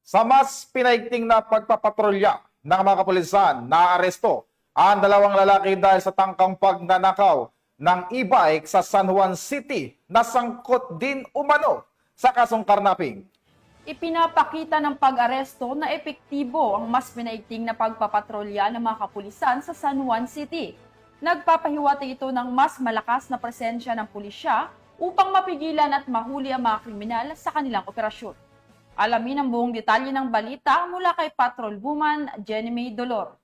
Sa mas pinaigting na pagpapatrolya ng mga kapulisan, naaresto ang dalawang lalaki dahil sa tangkang pagnanakaw ng e-bike sa San Juan City na sangkot din umano sa kasong karnaping. Ipinapakita ng pag-aresto na epektibo ang mas pinaigting na pagpapatrolya ng mga kapulisan sa San Juan City. Nagpapahiwatig ito ng mas malakas na presensya ng pulisya upang mapigilan at mahuli ang mga kriminal sa kanilang operasyon. Alamin ang buong detalye ng balita mula kay Patrol Woman Jenny May Dolor.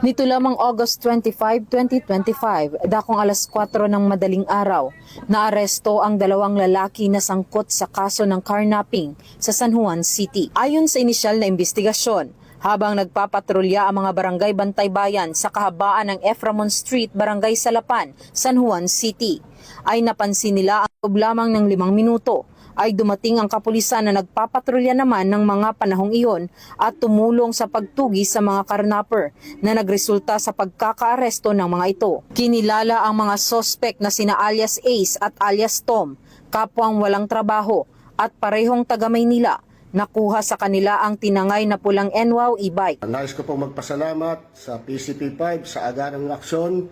Nito lamang August 25, 2025, dakong alas 4 ng madaling araw, naaresto ang dalawang lalaki na sangkot sa kaso ng carnapping sa San Juan City. Ayon sa inisyal na investigasyon, habang nagpapatrolya ang mga barangay Bantay Bayan sa kahabaan ng Eframon Street, Barangay Salapan, San Juan City, ay napansin nila ang loob lamang ng 5 minuto ay dumating ang kapulisan na nagpapatrolya naman ng mga panahong iyon at tumulong sa pagtugi sa mga karnapper na nagresulta sa pagkakaaresto ng mga ito. Kinilala ang mga sospek na sina alias Ace at alias Tom, kapwang walang trabaho at parehong taga Maynila. Nakuha sa kanila ang tinangay na pulang NWOW e-bike. Nais ko pong magpasalamat sa PCP5 sa agarang aksyon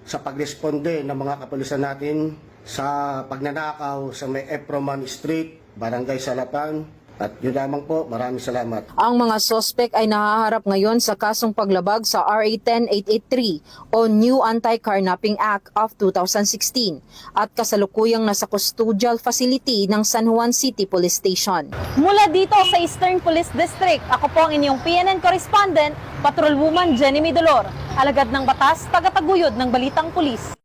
sa pagresponde ng mga kapulisan natin sa pagnanakaw sa may Eframon Street, Barangay Salapan. At yun lamang po, maraming salamat. Ang mga sospek ay nahaharap ngayon sa kasong paglabag sa RA 10883 o New Anti-Carnapping Act of 2016 at kasalukuyang nasa custodial facility ng San Juan City Police Station. Mula dito sa Eastern Police District, ako po ang inyong PNN correspondent, Patrol Woman Jenny May Dolor, alagad ng batas, tagataguyod ng Balitang Pulis.